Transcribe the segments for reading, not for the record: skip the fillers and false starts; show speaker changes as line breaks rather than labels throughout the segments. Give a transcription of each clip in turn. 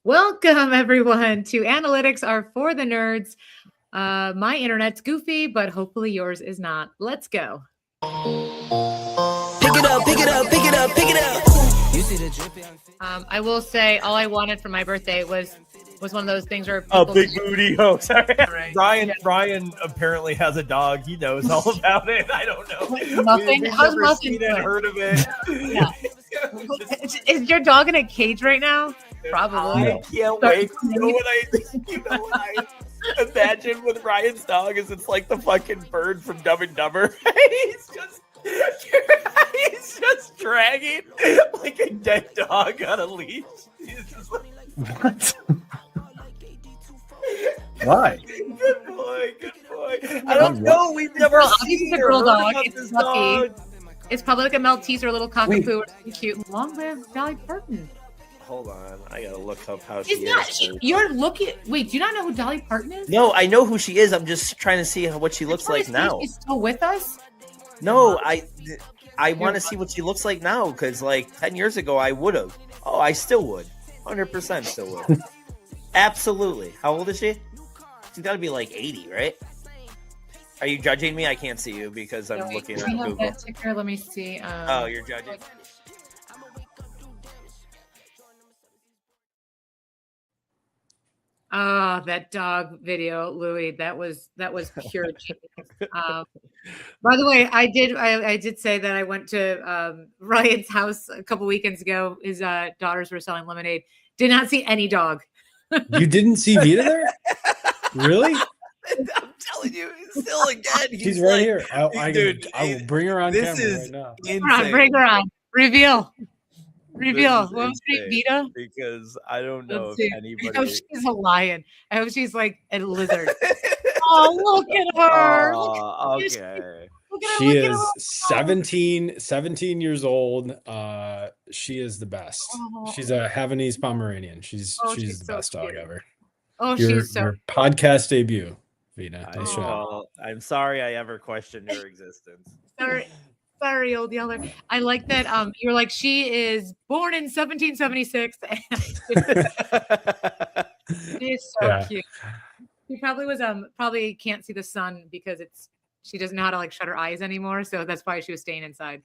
Welcome everyone to Analytics Are for the Nerds. My internet's goofy, but hopefully yours is not. Let's go.
Pick it up, pick it up, pick it up, pick it up. You see the drippy?
I will say all I wanted for my birthday was one of those things where
big booty. Oh, sorry.
Right.
Ryan apparently has a dog. He knows all about it. I don't know.
Muffin? How's Muffin
seen
doing?
it, heard of it.
Yeah. Is your dog in a cage right now? Probably.
I can't wait. You know what I imagine with Ryan's dog is it's like the fucking bird from Dumb and Dumber. He's just dragging like a dead dog on a leash. He's just like,
what? Why?
Good boy. I don't know. We've never seen
a girl
or
dog.
heard
It's
this
fluffy.
dog.
It's probably like a Maltese or a little cockapoo or something cute. Long live Dolly Parton.
Hold on, I gotta look up how she
It's not.
is.
You're looking. Wait, do you not know who Dolly Parton is?
No, I know who she is. I'm just trying to see what she looks like now.
She's still with us.
No, I want to see what she looks like now because like 10 years ago I would have. Oh, I still would. 100% still would. Absolutely. How old is she? She's got to be like 80, right? Are you judging me? I can't see you because I'm looking at Google.
Let me see.
Oh, you're judging.
Oh, that dog video, Louis. That was pure genius. By the way, I did say that I went to Ryan's house a couple weekends ago. His daughters were selling lemonade. Did not see any dog.
You didn't see Vita there? Really?
I'm telling you, still again.
She's right here. I will bring her on camera right now.
Insane.
Bring her on. Reveal. What was it, Vita?
Because I don't know if anybody.
I hope she's a lion. I hope she's like a lizard. Oh, look at her.
Okay.
She is 17 years old. She is the best. She's a Havanese Pomeranian. She's the
so
best dog
cute.
ever.
Oh,
your
she's so
podcast debut, Vita. Nice job.
Well, I'm sorry I ever questioned her existence.
Sorry, old yeller. I like that. You're like, she is born in 1776. She's so cute. She probably was probably can't see the sun because she doesn't know how to like shut her eyes anymore. So that's why she was staying inside.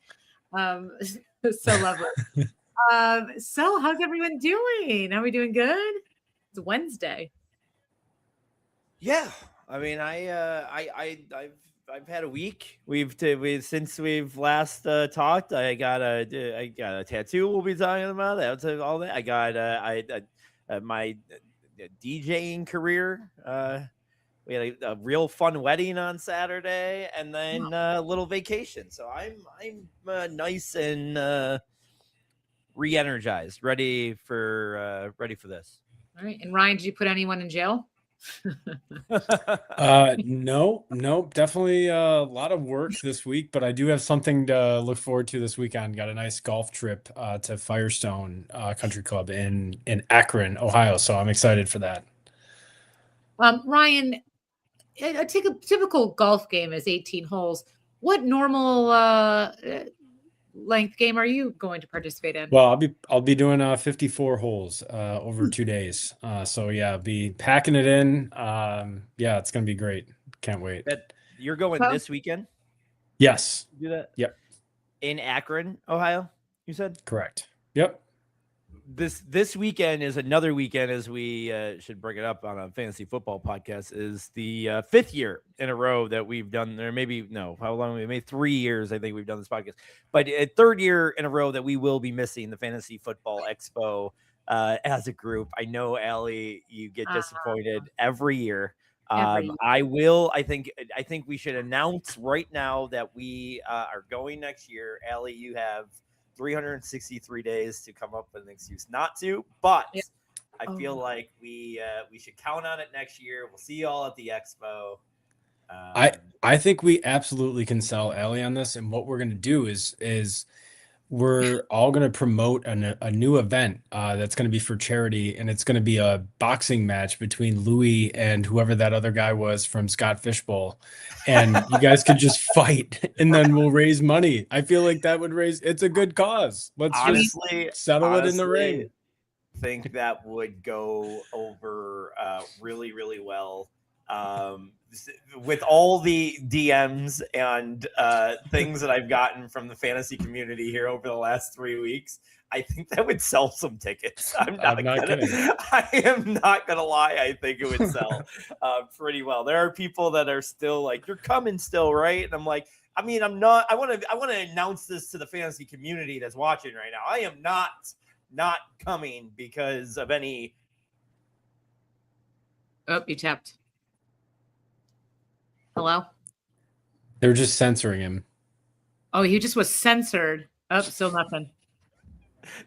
So lovely. So how's everyone doing? Are we doing good? It's Wednesday.
Yeah, I mean, I've had a week. Since we've last talked. I got a tattoo. We'll be talking about that. All that. I got my DJing career. We had a real fun wedding on Saturday, and then a little vacation. So I'm nice and re-energized, ready for this.
All right. And Ryan, did you put anyone in jail?
No, definitely a lot of work this week, but I do have something to look forward to this weekend. Got a nice golf trip to Firestone Country Club in Akron, Ohio, so I'm excited for that.
Ryan, a typical golf game is 18 holes. What normal length game are you going to participate in?
Well, I'll be doing 54 holes over 2 days. So yeah, I'll be packing it in. Yeah, it's gonna be great. Can't wait.
You're going this weekend?
Yes.
Do that?
Yep.
In Akron, Ohio, you said?
Correct. Yep.
This weekend is another weekend, as we should bring it up on a fantasy football podcast, is the fifth year in a row that we've done there. How long? Maybe 3 years, I think we've done this podcast, but a third year in a row that we will be missing the Fantasy Football Expo as a group. I know, Allie, you get disappointed every year. I think we should announce right now that we are going next year. Allie, you have 363 days to come up with an excuse not to, but I feel like we should count on it next year. We'll see you all at the expo.
I think we absolutely can sell Allie on this, and what we're going to do is we're all going to promote a new event that's going to be for charity, and it's going to be a boxing match between Louis and whoever that other guy was from Scott Fishbowl, and you guys could just fight, and then we'll raise money. I feel like that would it's a good cause. Let's just settle it in the ring.
think that would go over really, really well. With all the DMs and things that I've gotten from the fantasy community here over the last 3 weeks, I think that would sell some tickets. I'm not kidding. I am not gonna lie. I think it would sell pretty well. There are people that are still like, "You're coming still, right?" And I'm like, I mean, I'm not. I want to announce this to the fantasy community that's watching right now. I am not coming because of any.
Oh, you tapped. Hello?
They're just censoring him.
Oh, he just was censored. Oh, still nothing.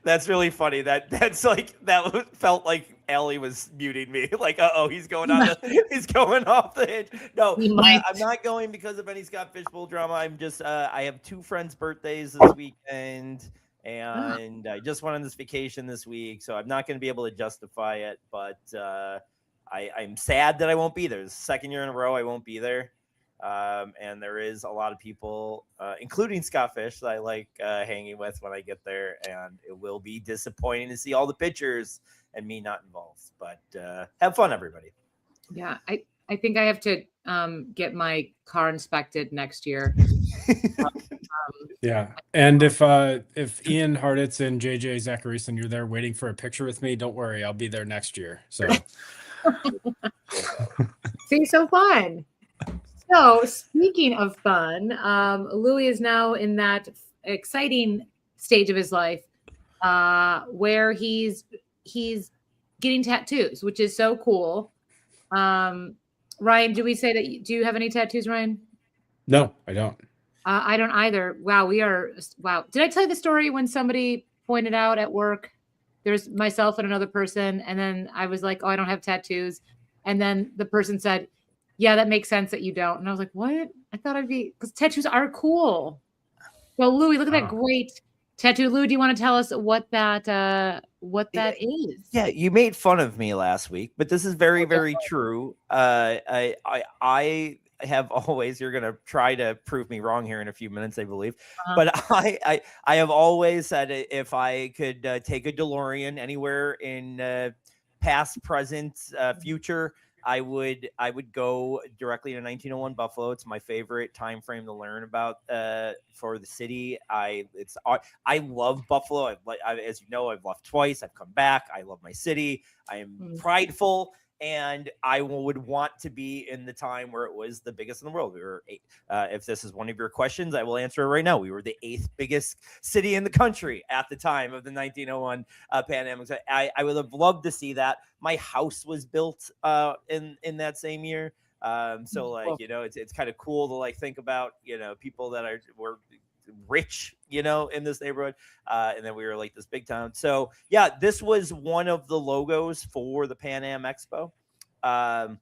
That's really funny. That's like that felt like Allie was muting me. Like, he's going off the hinge. No, I'm not going because of any Scott Fishbowl drama. I'm just I have 2 friends' birthdays this weekend, and I just went on this vacation this week, so I'm not going to be able to justify it. But I'm sad that I won't be there. It's the second year in a row I won't be there. And there is a lot of people, including Scott Fish, that I like hanging with when I get there, and it will be disappointing to see all the pictures and me not involved. But have fun, everybody.
Yeah, I think I have to get my car inspected next year.
Yeah, and if Ian Harditz and JJ Zacharyson, you're there waiting for a picture with me, don't worry, I'll be there next year. So,
see, so fun. So speaking of fun, Louis is now in that exciting stage of his life where he's getting tattoos, which is so cool. Ryan, do you have any tattoos, Ryan?
No, I don't.
I don't either. Wow. Did I tell you the story when somebody pointed out at work, there's myself and another person. And then I was like, oh, I don't have tattoos. And then the person said, yeah, that makes sense that you don't. And I was like, what? I thought because tattoos are cool. So Louis, look at that great tattoo. Lou, do you want to tell us what that is?
Yeah, you made fun of me last week, but this is very, very true. I have always, you're gonna try to prove me wrong here in a few minutes, I believe. But I have always said if I could take a DeLorean anywhere in past, present, future, I would go directly to 1901 Buffalo. It's my favorite time frame to learn about for the city. I love Buffalo. As you know, I've left twice. I've come back. I love my city. I am prideful, and I would want to be in the time where it was the biggest in the world. We were if this is one of your questions, I will answer it right now. We were the 8th biggest city in the country at the time of the 1901 pandemic. So I would have loved to see that. My house was built in that same year. So like, you know, it's kind of cool to like think about, you know, people that were rich, you know, in this neighborhood. And then we were like this big town. So yeah, this was one of the logos for the Pan Am Expo. I'm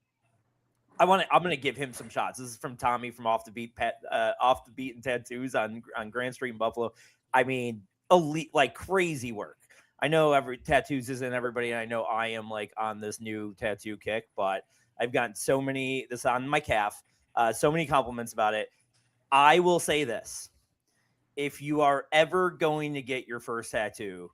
going to give him some shots. This is from Tommy from Off the Beat and Tattoos on Grand Street in Buffalo. I mean, elite, like crazy work. I know tattoos isn't everybody. And I know I am like on this new tattoo kick, but I've gotten this on my calf, so many compliments about it. I will say this. If you are ever going to get your first tattoo,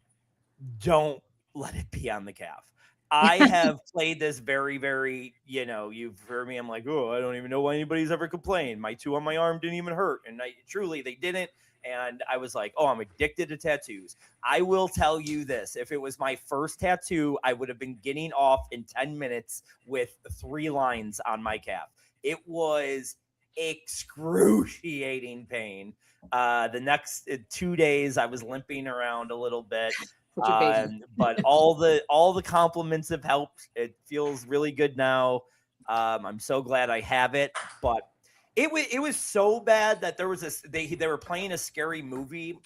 don't let it be on the calf. I have played this very, very, you know, you've heard me. I'm like, oh, I don't even know why anybody's ever complained. My 2 on my arm didn't even hurt. And truly, they didn't. And I was like, oh, I'm addicted to tattoos. I will tell you this. If it was my first tattoo, I would have been getting off in 10 minutes with 3 lines on my calf. It was excruciating pain. The next 2 days, I was limping around a little bit. But all the compliments have helped. It feels really good now. I'm so glad I have it. But it was so bad that there was they were playing a scary movie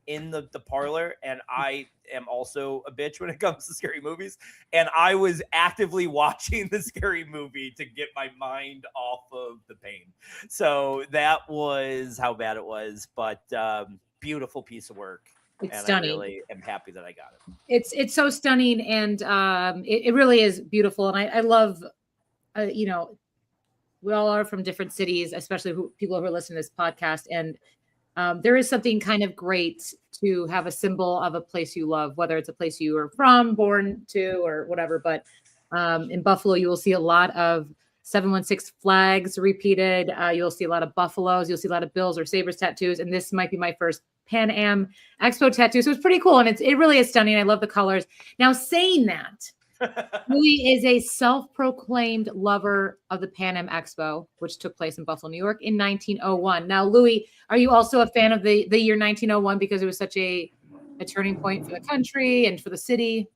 in the parlor, and I am also a bitch when it comes to scary movies, and I was actively watching the scary movie to get my mind off of the pain. So that was how bad it was, but beautiful piece of work.
It's stunning.
I really am happy that I got
it. It's so stunning, and it really is beautiful. And I love, you know, we all are from different cities, especially people who are listening to this podcast. And there is something kind of great to have a symbol of a place you love, whether it's a place you are from, born to, or whatever. But in Buffalo, you will see a lot of 716 flags repeated. You'll see a lot of buffaloes. You'll see a lot of Bills or Sabres tattoos. And this might be my first Pan Am Expo tattoo. So it's pretty cool. And it really is stunning. I love the colors. Now, saying that, Louis is a self-proclaimed lover of the Pan Am Expo, which took place in Buffalo, New York in 1901. Now, Louis, are you also a fan of the year 1901 because it was such a turning point for the country and for the city?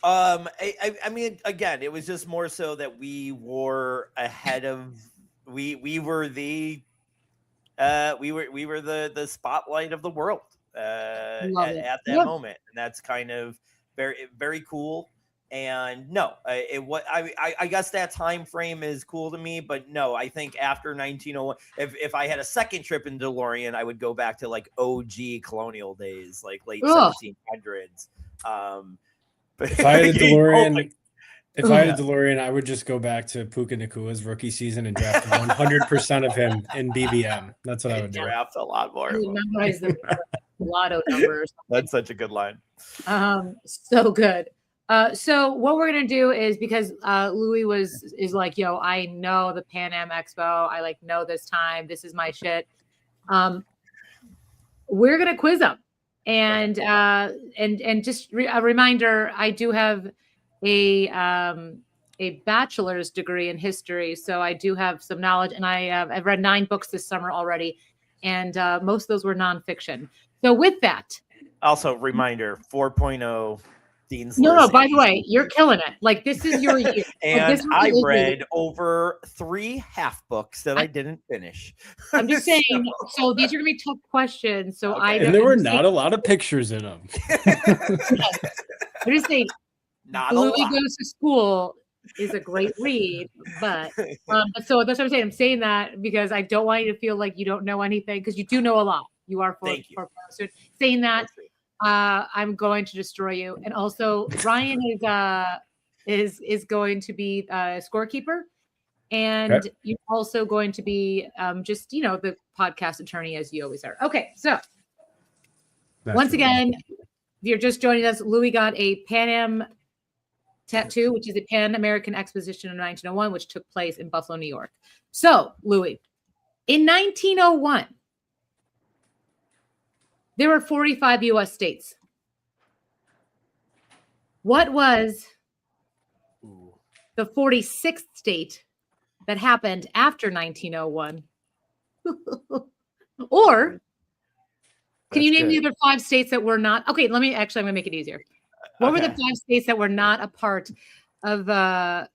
I mean, again, it was just more so that we were ahead of we were the spotlight of the world at that moment, and that's kind of very cool. And no, I guess that time frame is cool to me, but no, I think after 1901, if I had a second trip in DeLorean, I would go back to like OG colonial days, like late 1700s. But
if I had a DeLorean, I would just go back to Puka Nakua's rookie season and draft 100% of him in BBM. That's what I would do.
Draft a lot more.
Memorize the lotto numbers.
That's such a good line.
So good. So what we're gonna do is, because Louis is like, yo, I know the Pan Am Expo. I like know this time. This is my shit. We're gonna quiz him, and just a reminder, I do have a bachelor's degree in history, so I do have some knowledge, and I've read 9 books this summer already, and most of those were nonfiction. So with that,
also reminder 4.0. Dean's
no, by the way, you're killing it. Like, this is your year.
And I read over 3 half books that I didn't finish.
I'm just saying, so these are going to be tough questions. So
okay.
And there were not a lot of pictures in them.
I'm just saying,
not
Louis Goes to School is a great read, but so that's what I'm saying. I'm saying that because I don't want you to feel like you don't know anything, because you do know a lot. You are for saying that. I'm going to destroy you. And also, Ryan is going to be a scorekeeper, and you're also going to be just the podcast attorney, as you always are. Okay, so once again, if you're just joining us, Louis got a Pan Am tattoo, which is a Pan American Exposition in 1901, which took place in Buffalo, New York. So, Louis, in 1901. There were 45 U.S. states. What was the 46th state that happened after 1901? Or can you name the other 5 states that were not? Okay, I'm going to make it easier. What were the 5 states that were not a part of that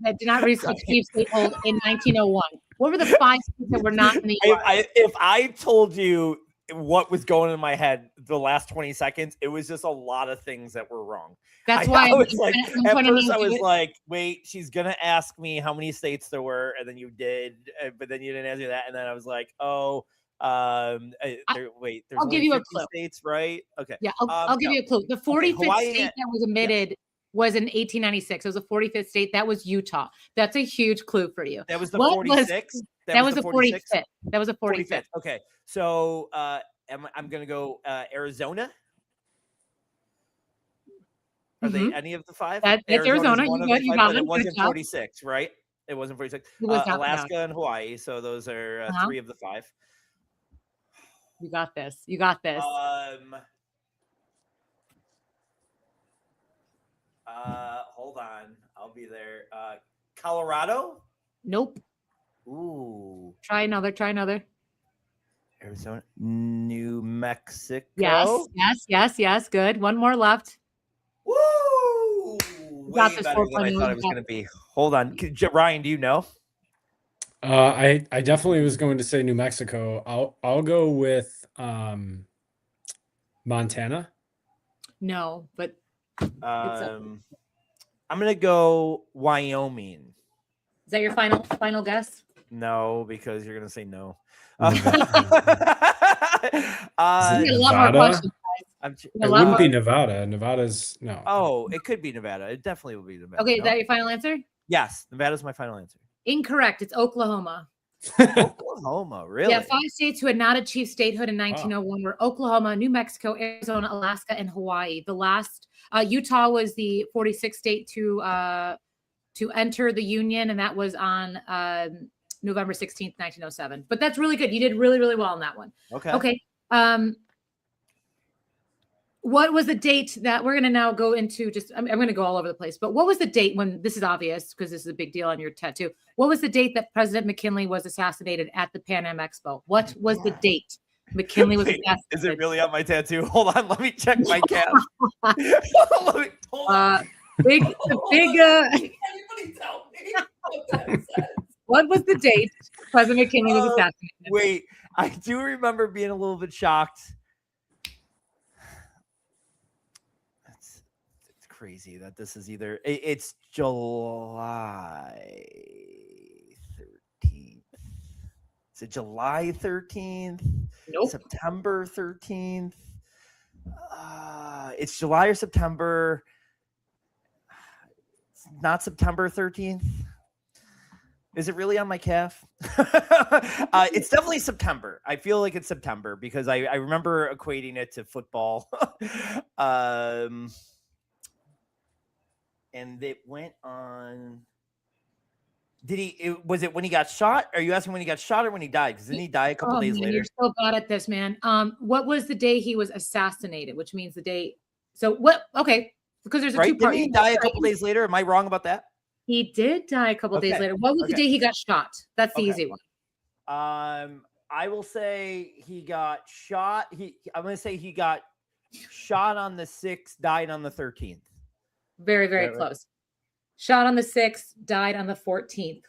did not receive statehold in 1901? What were the 5 states that were not in the U.S.?
If I told you what was going in my head the last 20 seconds, it was just a lot of things that were wrong.
That's why
I was like, at first I was like, wait, she's gonna ask me how many states there were, and then you did, but then you didn't answer that, and then I was like, there's
I'll give you a clue.
States, right? Okay,
yeah, I'll give you a clue. The 45th state that was omitted was in 1896. It was the 45th state. That was Utah. That's a huge clue for you.
That was the 46th.
That was the 45th. That was the 45th.
Okay, so I'm gonna go Arizona. Are they any of the 5?
That's Arizona. You got
it wasn't 46, right? It wasn't 46. Alaska and Hawaii. So those are 3 of the 5.
You got this. You got this.
Hold on. I'll be there. Colorado?
Nope.
Ooh.
Try another.
Arizona. New Mexico.
Yes. Good. One more left.
Woo!
Got
Way
this
better than I thought it was going to be. Hold on. Ryan, do you know?
I definitely was going to say New Mexico. I'll go with Montana.
No, but
I'm gonna go Wyoming.
Is that your final guess?
No, because you're gonna say no.
A lot more questions, guys.
It wouldn't be Nevada. Nevada's no.
Oh, it could be Nevada. It definitely will be Nevada.
Okay, is that your final answer?
Yes, Nevada's my final answer.
Incorrect. It's Oklahoma.
Oklahoma, really?
Yeah, 5 states who had not achieved statehood in 1901 were Oklahoma, New Mexico, Arizona, Alaska, and Hawaii. The last, Utah was the 46th state to enter the union, and that was on November 16th, 1907. But that's really good. You did really, really well on that one. Okay. What was the date that we're going to now go into? I'm going to go all over the place, but what was the date when, this is obvious because this is a big deal on your tattoo. What was the date that President McKinley was assassinated at the Pan Am Expo? What was the date McKinley was assassinated?
Is it really on my tattoo? Hold on. Let me check my calf.
Big.
Anybody tell me what that says?
What was the date President McKinley was assassinated?
Wait, I do remember being a little bit shocked. It's crazy that this is it's July 13th. Is it July 13th?
Nope.
September 13th? It's July or September. It's not September 13th. Is it really on my calf? It's definitely September. I feel like it's September because I remember equating it to football. And it went on. Was it when he got shot? Are you asking when he got shot or when he died? Because didn't he die a couple days later?
You're so bad at this, man. What was the day he was assassinated? Which means the day. So what? Okay, because there's a two-part.
Didn't he die a couple days later? Am I wrong about that?
He did die a couple days later. What was the day he got shot? That's the easy one.
I will say he got shot. I'm going to say he got shot on the 6th, died on the 13th.
Very, very close. Shot on the 6th, died on the 14th.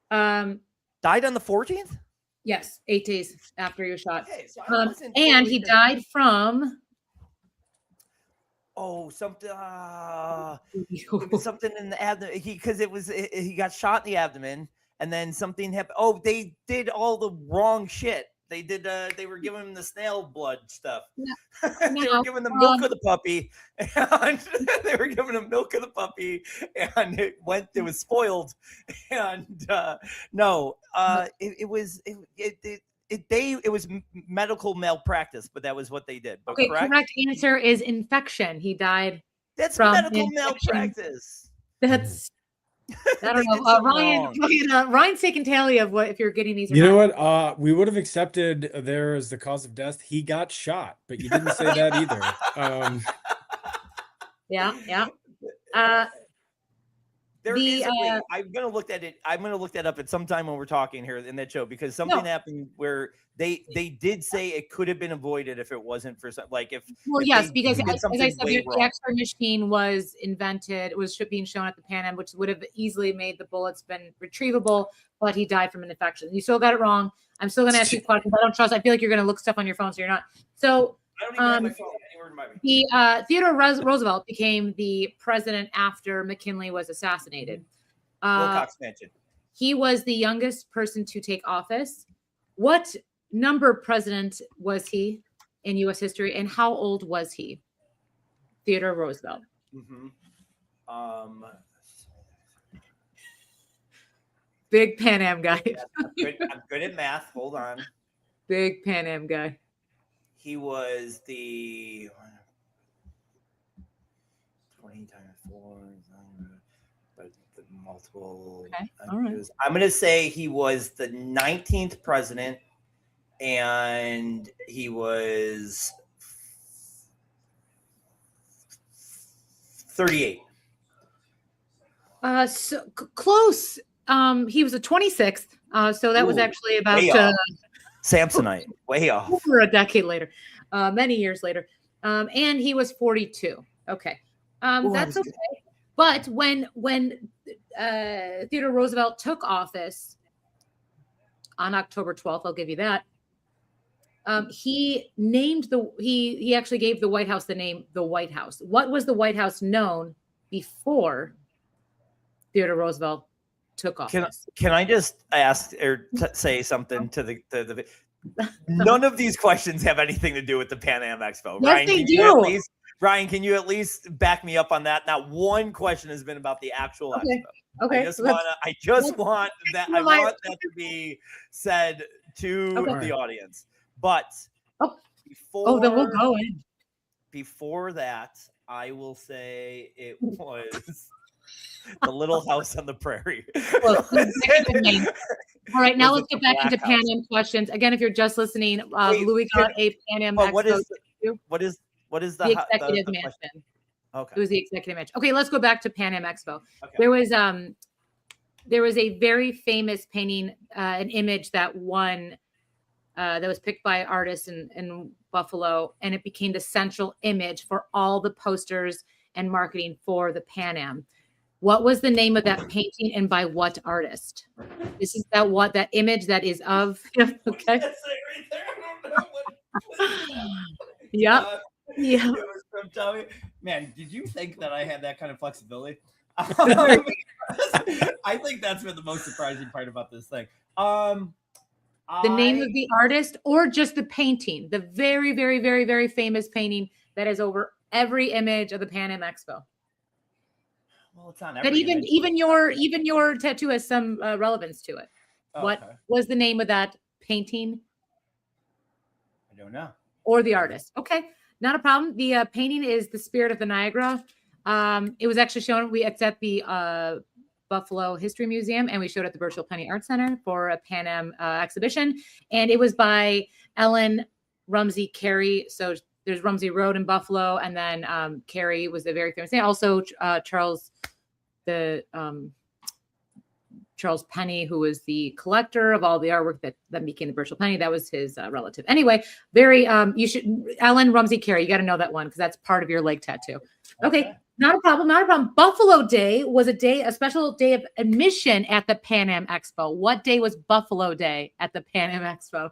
Died on the 14th?
Yes, 8 days after he was shot.
Okay, so
and he died from.
Oh, something. Something in the abdomen. He got shot in the abdomen, and then something happened. Oh, they did all the wrong shit. They did. They were giving him the snail blood stuff.
No,
they were giving them milk of the puppy, and they were giving him milk of the puppy, and it was spoiled. And it was medical malpractice, but that was what they did. But
okay, correct answer is infection. He died.
That's
from
medical
infection.
Malpractice.
That's. I don't know. Ryan's taking tally of what if you're getting these.
You know what? We would have accepted there as the cause of death. He got shot, but you didn't say that either.
Yeah.
There is a way. I'm gonna look at it. I'm gonna look that up at some time when we're talking here in that show because something happened where they did say it could have been avoided if it wasn't for some
yes, because as I said, the X-ray machine was invented. It was being shown at the Pan Am, which would have easily made the bullets been retrievable, but he died from an infection. You still got it wrong. I'm still gonna ask you questions. I don't trust. I feel like you're gonna look stuff on your phone, so you're not. So.
I don't even have my phone anywhere in my
Theodore Roosevelt became the president after McKinley was assassinated.
Wilcox Mansion.
He was the youngest person to take office. What number president was he in U.S. history, and how old was he? Theodore Roosevelt. Big Pan Am guy.
I'm good at math. Hold on.
Big Pan Am guy.
He was the 20 times 4, but the multiple.
Okay. All right.
I'm going to say he was the 19th president, and he was 38.
Close. He was the 26th. So that was actually about.
Samsonite, way off.
Over a decade later, many years later. And he was 42. Okay. That's okay. Good. But when Theodore Roosevelt took office on October 12th, I'll give you that. He actually gave the White House the name the White House. What was the White House known before Theodore Roosevelt took office?
Can I just ask or say something to the none of these questions have anything to do with the Pan Am Expo.
Yes,
Ryan,
they do.
Ryan, can you at least back me up on that? Not one question has been about the actual expo.
Okay.
I just want that to be said to the audience. But
then we'll go in.
Before that, I will say it was the Little House on the Prairie.
Well, all right, now let's get back into Pan Am questions. Again, if you're just listening, Louis got a Pan Am Expo.
What is the
Executive Mansion?
Okay.
It was the Executive Mansion. Okay, let's go back to Pan Am Expo. Okay. There was a very famous painting, an image that won, that was picked by artists in Buffalo, and it became the central image for all the posters and marketing for the Pan Am. What was the name of that painting and by what artist? This is that image that is of. Okay. Yep. Yeah.
Man, did you think that I had that kind of flexibility? I think that's been the most surprising part about this thing. The
name of the artist or just the painting, the very, very, very, very famous painting that is over every image of the Pan Am Expo.
Well, it's on
that even your tattoo has some relevance to it. What was the name of that painting?
I don't know.
Or the artist. Okay, not a problem. The painting is The Spirit of the Niagara. It was actually shown. It's at the Buffalo History Museum, and we showed at the Birchville Penny Art Center for a Pan Am exhibition. And it was by Ellen Rumsey Carey. So there's Rumsey Road in Buffalo, and then Carey was a very famous name. Also, Charles Penny, who was the collector of all the artwork that became the Birchville Penny. That was his relative. Anyway, Ellen Rumsey Carey. You got to know that one because that's part of your leg tattoo. Okay. Not a problem. Buffalo Day was a special day of admission at the Pan Am Expo. What day was Buffalo Day at the Pan Am Expo?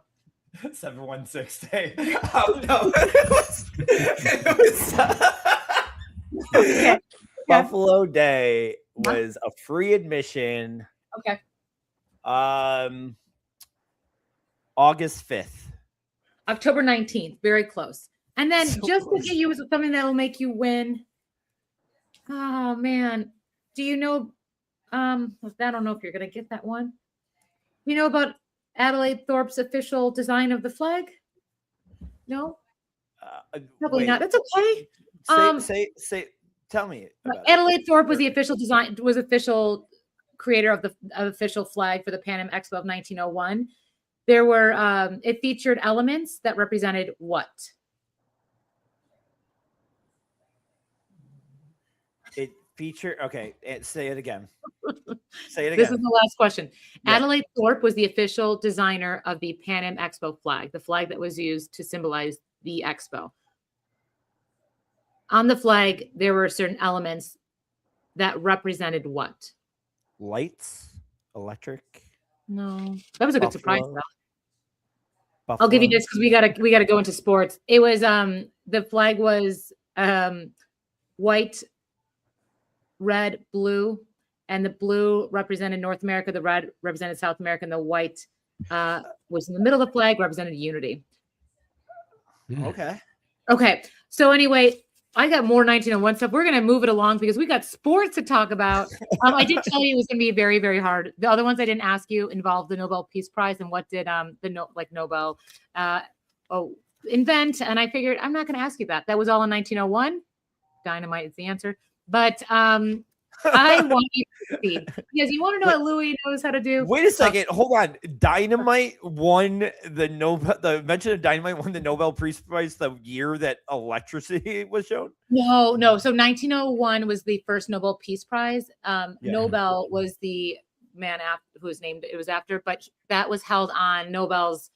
716 day. Oh no, it was okay. Buffalo Day was a free admission.
Okay.
August 5th.
October 19th. Very close. And then to get you with something that will make you win. Oh man. Do you know I don't know if you're gonna get that one. You know about Adelaide Thorpe's official design of the flag? No? Probably not. That's okay.
Tell me.
Adelaide Thorpe was the official creator of the official flag for the Pan Am Expo of 1901. There were it featured elements that represented what?
It featured say it again.
This is the last question. Yeah. Adelaide Thorpe was the official designer of the Pan Am Expo flag, the flag that was used to symbolize the expo. On the flag, there were certain elements that represented what?
Lights, electric.
No, that was a good surprise. Though. I'll give you this because we gotta go into sports. It was the flag was white, red, blue, and the blue represented North America, the red represented South America, and the white was in the middle of the flag, represented unity. Okay. So anyway, I got more 1901 stuff. We're going to move it along because we got sports to talk about. I did tell you it was going to be very, very hard. The other ones I didn't ask you involved the Nobel Peace Prize and what did Nobel invent. And I figured I'm not going to ask you that. That was all in 1901. Dynamite is the answer. But I want you to succeed because you want to know what Louis knows how to do.
Wait a second. Hold on. Dynamite won the invention of dynamite won the Nobel Peace Prize the year that electricity was shown?
No. So 1901 was the first Nobel Peace Prize. Nobel was the man whose name it was after, but that was held on Nobel's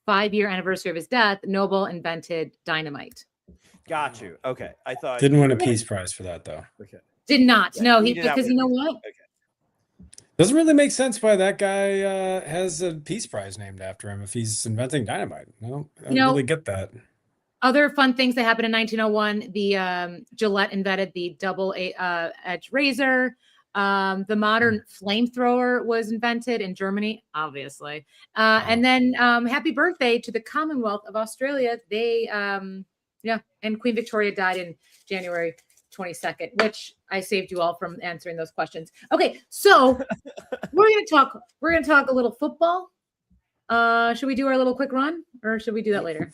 5-year anniversary of his death. Nobel invented dynamite.
Got you. Okay. I thought
didn't win a Peace Prize for that though.
Okay. Did not. No, because you know what?
Okay. Doesn't really make sense why that guy has a Peace Prize named after him if he's inventing dynamite. No, I don't really get that.
Other fun things that happened in 1901: the Gillette invented the double-edged razor. The modern flamethrower was invented in Germany, obviously. And then happy birthday to the Commonwealth of Australia. They Yeah. And Queen Victoria died in January 22nd, which I saved you all from answering those questions. Okay, so we're gonna talk a little football. Should we do our little quick run, or should we do that later?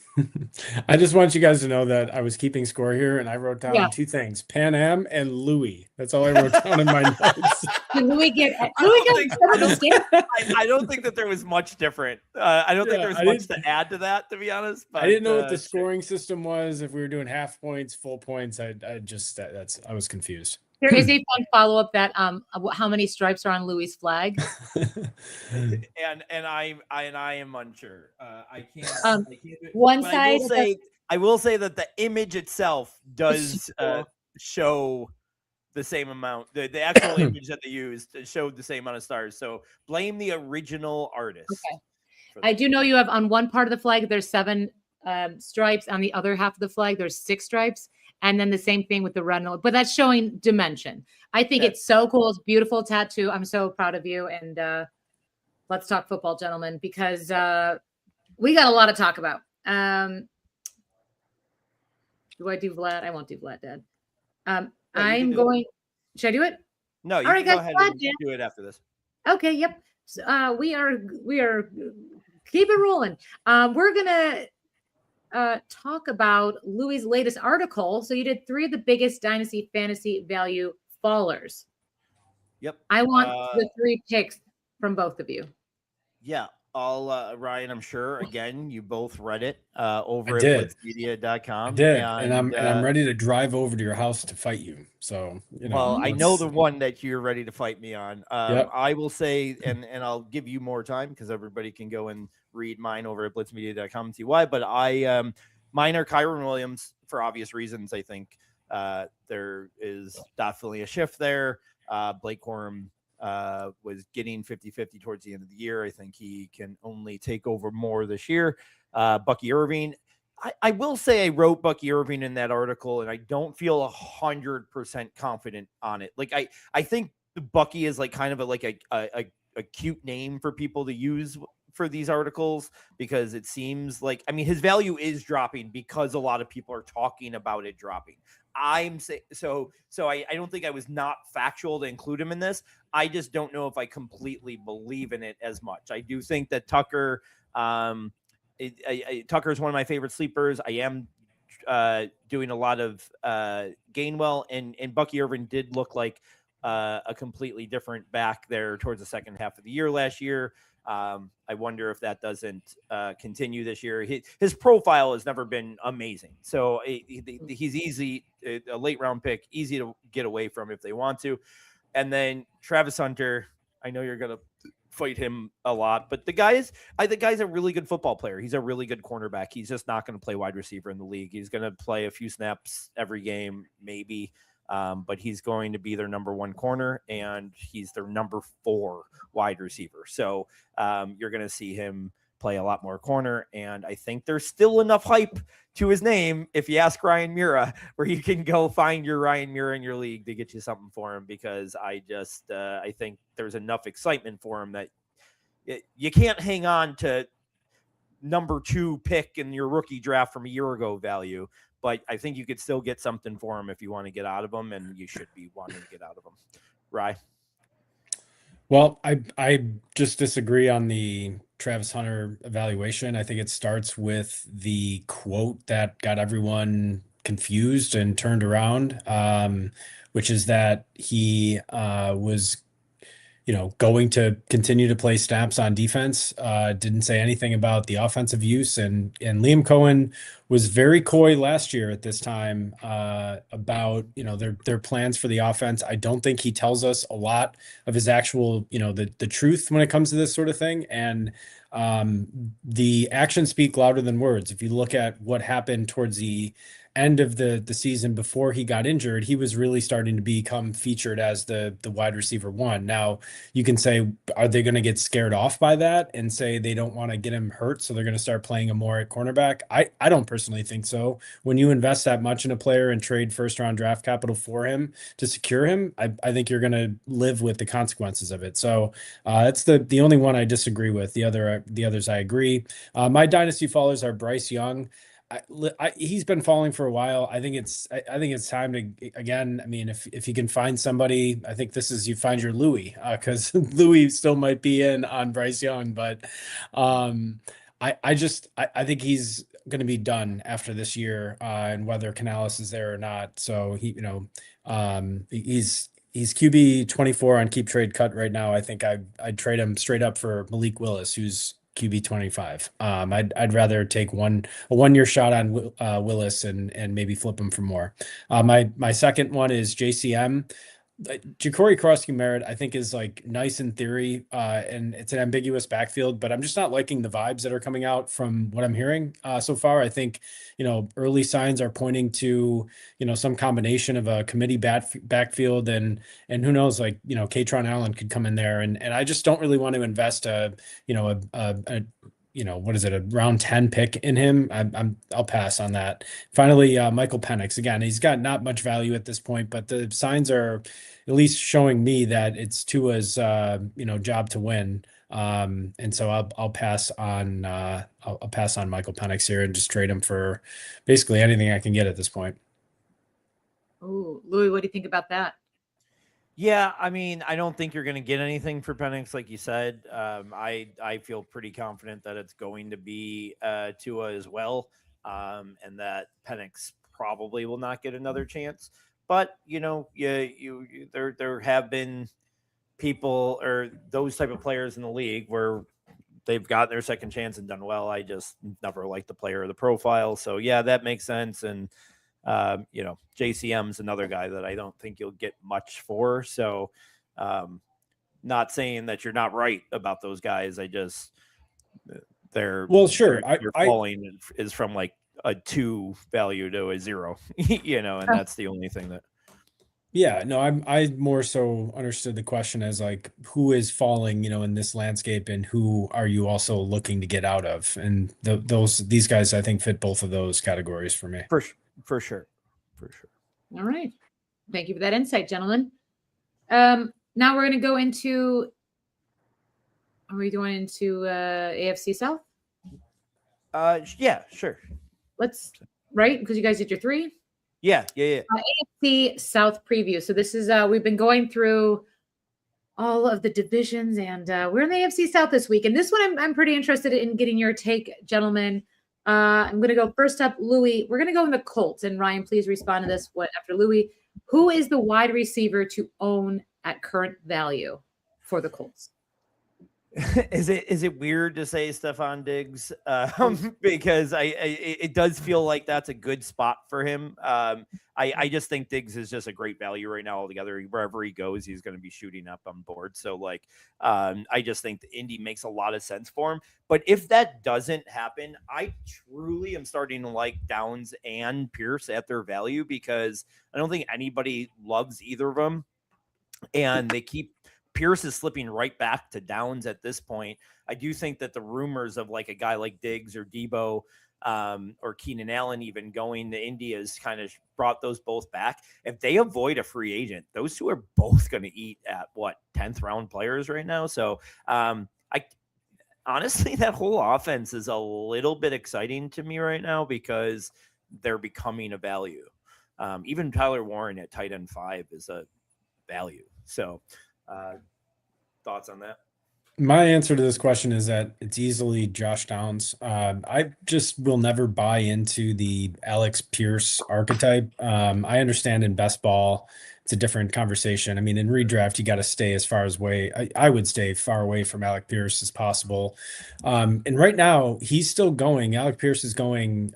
I just want you guys to know that I was keeping score here, and I wrote down
Yeah.
2 things: Pan Am and Louis. That's all I wrote down in my notes.
Did Louis get?
I don't think that there was much different. I don't think there was much to add to that, to be honest. But
I didn't know what the scoring system was. If we were doing half points, full points, I was confused.
There is a fun follow-up that how many stripes are on Louis' flag?
and I am unsure. I can't.
One
but
side.
I will say that the image itself does show the same amount. The actual image that they used showed the same amount of stars. So blame the original artist.
Okay. I do know you have on one part of the flag there's 7 stripes. On the other half of the flag there's 6 stripes. And then the same thing with the red, but that's showing dimension. I think it's so cool. It's beautiful tattoo. I'm so proud of you. And let's talk football, gentlemen, because we got a lot to talk about. Do I do Vlad? I won't do Vlad, Dad. I'm going. Should I do it?
No, you
All
can
right,
go
guys,
ahead and do it after this.
Okay. Yep. So, we are keep it rolling. We're gonna talk about Louis' latest article. So you did 3 of the biggest Dynasty fantasy value fallers.
Yep.
I want the 3 picks from both of you.
Yeah. I'll Ryan, I'm sure again you both read it over at
did.
blitzmedia.com.
I did, and I'm ready to drive over to your house to fight you. So
well, I know the one that you're ready to fight me on.
Yep.
I will say, and I'll give you more time because everybody can go and read mine over at blitzmedia.com and see why. But mine are Kyron Williams for obvious reasons. I think there is definitely a shift there. Blake Corum was getting 50-50 towards the end of the year. I think he can only take over more this year. Bucky Irving. I will say I wrote Bucky Irving in that article, and I don't feel 100% confident on it. Like I think Bucky is like kind of a cute name for people to use for these articles because it seems like, I mean, his value is dropping because a lot of people are talking about it dropping. I'm saying so I don't think I was not factual to include him in this. I just don't know if I completely believe in it as much. I do think that Tucker, Tucker is one of my favorite sleepers. I am doing a lot of Gainwell, and Bucky Irvin did look like a completely different back there towards the second half of the year last year. I wonder if that doesn't continue this year. His profile has never been amazing. So he's easy, a late round pick, easy to get away from if they want to. And then Travis Hunter, I know you're going to fight him a lot, but the guy's a really good football player. He's a really good cornerback. He's just not going to play wide receiver in the league. He's going to play a few snaps every game, maybe. But he's going to be their number 1 corner, and he's their number 4 wide receiver. So you're going to see him play a lot more corner, and I think there's still enough hype to his name if you ask Ryan Mura, where you can go find your Ryan Mura in your league to get you something for him, because I think there's enough excitement for him that you can't hang on to number 2 pick in your rookie draft from a year ago value. But I think you could still get something for him if you want to get out of him, and you should be wanting to get out of him. Rye?
Well, I just disagree on the Travis Hunter evaluation. I think it starts with the quote that got everyone confused and turned around, which is that he was going to continue to play snaps on defense. Didn't say anything about the offensive use, and Liam Cohen was very coy last year at this time about their plans for the offense. I don't think he tells us a lot of his actual the truth when it comes to this sort of thing, and the actions speak louder than words. If you look at what happened towards the end of the season before he got injured, he was really starting to become featured as the wide receiver 1. Now you can say, are they going to get scared off by that and say they don't want to get him hurt, so they're going to start playing him more at cornerback? I don't personally think so. When you invest that much in a player and trade first round draft capital for him to secure him, I think you're going to live with the consequences of it. So that's the only one I disagree with. The others I agree. My dynasty followers are Bryce Young. he's been falling for a while. I think it's time to, again. I mean, if you can find somebody, I think this is, you find your Louis, because Louis still might be in on Bryce Young, but I think he's going to be done after this year, and whether Canales is there or not. So he's QB 24 on keep trade cut right now. I think I'd trade him straight up for Malik Willis, who's QB 25. I'd rather take a 1 year shot on Willis and maybe flip him for more. My second one is JCM. Ja'Cory Cross-Merritt, I think, is like nice in theory, and it's an ambiguous backfield, but I'm just not liking the vibes that are coming out from what I'm hearing so far. I think, early signs are pointing to, some combination of a committee backfield and who knows, like, Katron Allen could come in there, and I just don't really want to invest what is it, a round 10 pick in him. I'll pass on that. Finally, Michael Penix. Again, he's got not much value at this point, but the signs are at least showing me that it's Tua's job to win. And so I'll pass on Michael Penix here and just trade him for basically anything I can get at this point.
Oh, Louis, what do you think about that?
Yeah, I mean, I don't think you're going to get anything for Penix, like you said. I feel pretty confident that it's going to be Tua as well, and that Penix probably will not get another chance. But there have been people or those type of players in the league where they've gotten their second chance and done well. I just never liked the player or the profile, so yeah, that makes sense. And JCM's another guy that I don't think you'll get much for. So, not saying that you're not right about those guys. I just,
sure.
Your falling is from like a 2 value to a 0, and that's the only thing that.
Yeah, no, I more so understood the question as like, who is falling, in this landscape, and who are you also looking to get out of? And these guys, I think, fit both of those categories for me.
For sure.
All right. Thank you for that insight, gentlemen. Now we're going to go into, are we going into AFC South?
Yeah, sure.
Right? Because you guys did your 3.
Yeah.
AFC South preview. So this is, we've been going through all of the divisions, and we're in the AFC South this week. And this one I'm pretty interested in getting your take, gentlemen. I'm going to go first up, Louis. We're going to go in the Colts, and Ryan, please respond to this. After Louis, who is the wide receiver to own at current value for the Colts?
Is it weird to say Stephon Diggs? Because it does feel like that's a good spot for him. I just think Diggs is just a great value right now altogether. Wherever he goes, he's going to be shooting up on board. So I just think the Indy makes a lot of sense for him. But if that doesn't happen, I truly am starting to like Downs and Pierce at their value, because I don't think anybody loves either of them, and Pierce is slipping right back to Downs at this point. I do think that the rumors of like a guy like Diggs or Debo or Keenan Allen even going to India has kind of brought those both back. If they avoid a free agent, those two are both going to eat at 10th round players right now. So I honestly, that whole offense is a little bit exciting to me right now, because they're becoming a value. Even Tyler Warren at tight end 5 is a value. So thoughts on that?
My answer to this question is that it's easily Josh Downs. I just will never buy into the Alex Pierce archetype. I understand in best ball, it's a different conversation. I mean, in redraft, you got to stay as far I would stay far away from Alec Pierce as possible. And right now he's still going. Alec Pierce is going,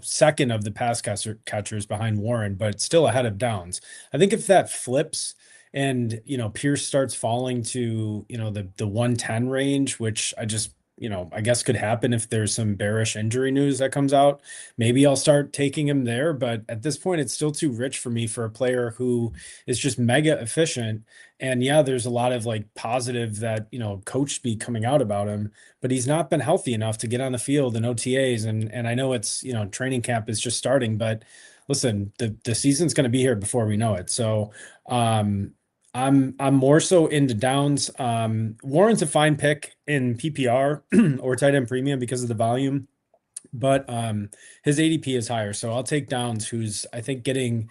second of the pass catchers behind Warren, but still ahead of Downs. I think if that flips, and Pierce starts falling to the 110 range, which I guess could happen if there's some bearish injury news that comes out. Maybe I'll start taking him there, but at this point it's still too rich for me for a player who is just mega efficient. And yeah, there's a lot of positive that coach speak coming out about him, but he's not been healthy enough to get on the field in OTAs. And I know it's training camp is just starting, but listen, the season's going to be here before we know it. So I'm more so into Downs. Warren's a fine pick in PPR or tight end premium because of the volume. but his ADP is higher. So I'll take Downs, who's I think getting,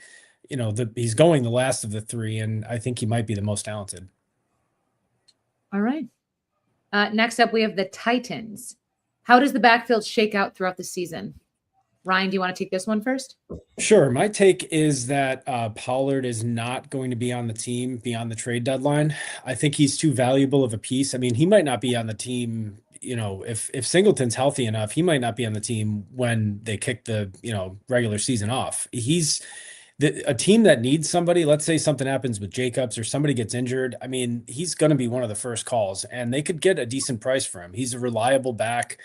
he's going the last of the three, and I think he might be the most talented.
All right. Next up, we have the Titans. How does the backfield shake out throughout the season? Ryan, do you want to take this one first?
Sure. My take is that Pollard is not going to be on the team beyond the trade deadline. I think he's too valuable of a piece. I mean, he might not be on the team, if Singleton's healthy enough, he might not be on the team when they kick the, regular season off. He's a team that needs somebody. Let's say something happens with Jacobs or somebody gets injured. I mean, he's going to be one of the first calls, and they could get a decent price for him. He's a reliable back.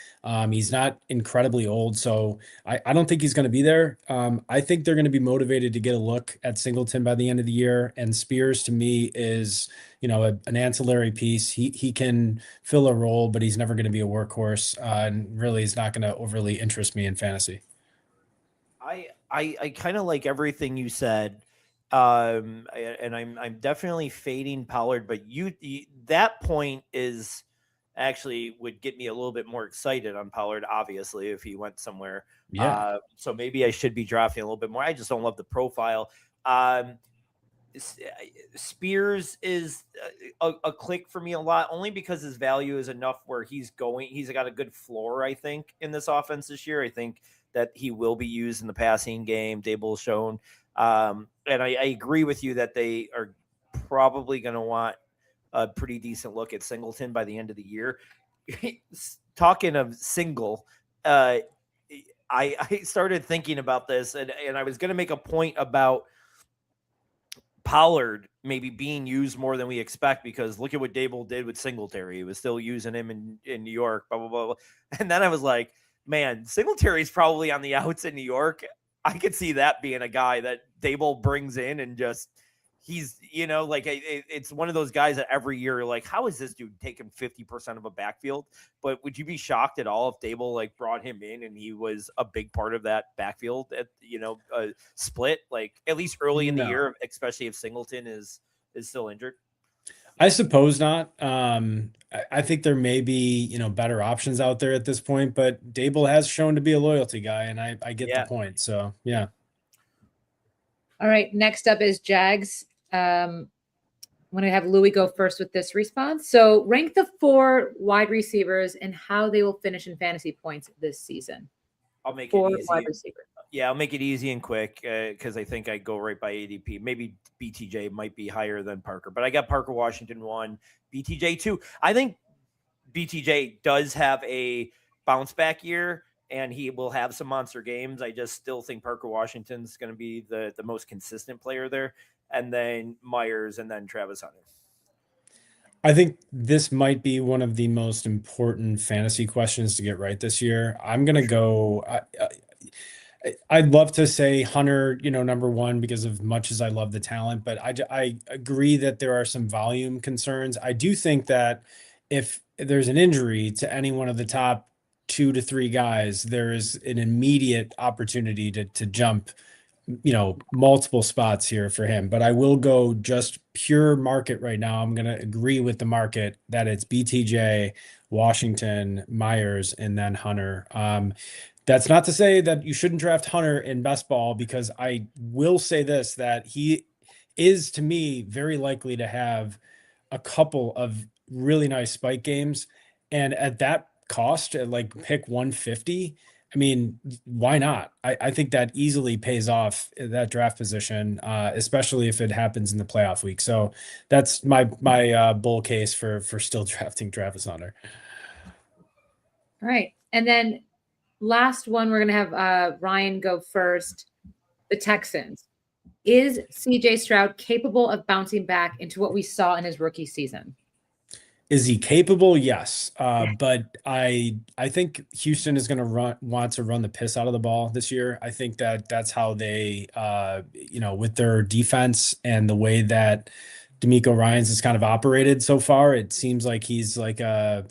He's not incredibly old, so I don't think he's going to be there. I think they're going to be motivated to get a look at Singleton by the end of the year. And Spears, to me, is an ancillary piece. He can fill a role, but he's never going to be a workhorse, and really is not going to overly interest me in fantasy.
I kind of like everything you said, and I'm definitely fading Pollard, but that point is actually would get me a little bit more excited on Pollard, obviously, if he went somewhere.
Yeah.
So maybe I should be drafting a little bit more. I just don't love the profile. Spears is a click for me a lot, only because his value is enough where he's got a good floor, I think, in this offense this year. I think that he will be used in the passing game. Daboll's shown. And I agree with you that they are probably going to want a pretty decent look at Singleton by the end of the year. Talking of single, I started thinking about this, and I was going to make a point about Pollard maybe being used more than we expect, because look at what Daboll did with Singletary. He was still using him in New York, blah, blah, blah, blah. And then I was like, man, Singletary's probably on the outs in New York. I could see that being a guy that Daboll brings in and just he's, it's one of those guys that every year, like, how is this dude taking 50% of a backfield? But would you be shocked at all if Daboll brought him in and he was a big part of that backfield at, split, at least early in the year, especially if Singleton is still injured?
I suppose not. I think there may be, better options out there at this point, but Daboll has shown to be a loyalty guy, and I get the point. So, yeah.
All right. Next up is Jags. I'm going to have Louis go first with this response. So rank the 4 wide receivers and how they will finish in fantasy points this season.
I'll make
4
it easy.
wide receivers.
Yeah, I'll make it easy and quick because I think I go right by ADP. Maybe BTJ might be higher than Parker, but I got Parker Washington 1, BTJ 2. I think BTJ does have a bounce back year, and he will have some monster games. I just still think Parker Washington's going to be the most consistent player there, and then Myers, and then Travis Hunter.
I think this might be one of the most important fantasy questions to get right this year. I'm going to go I'd love to say Hunter, number 1, because of much as I love the talent, but I agree that there are some volume concerns. I do think that if there's an injury to any one of the top 2 to 3 guys, there is an immediate opportunity to jump, multiple spots here for him. But I will go just pure market right now. I'm going to agree with the market that it's BTJ, Washington, Myers, and then Hunter. That's not to say that you shouldn't draft Hunter in best ball, because I will say this, that he is, to me, very likely to have a couple of really nice spike games. And at that cost, at pick 150, I mean, why not? I think that easily pays off that draft position, especially if it happens in the playoff week. So that's my bull case for still drafting Travis Hunter.
All right. And then last one, we're going to have Ryan go first. The Texans. Is CJ Stroud capable of bouncing back into what we saw in his rookie season?
Is he capable? Yes. But I think Houston is going to want to run the piss out of the ball this year. I think that's how they, with their defense and the way that DeMeco Ryans has kind of operated so far, it seems like he's like a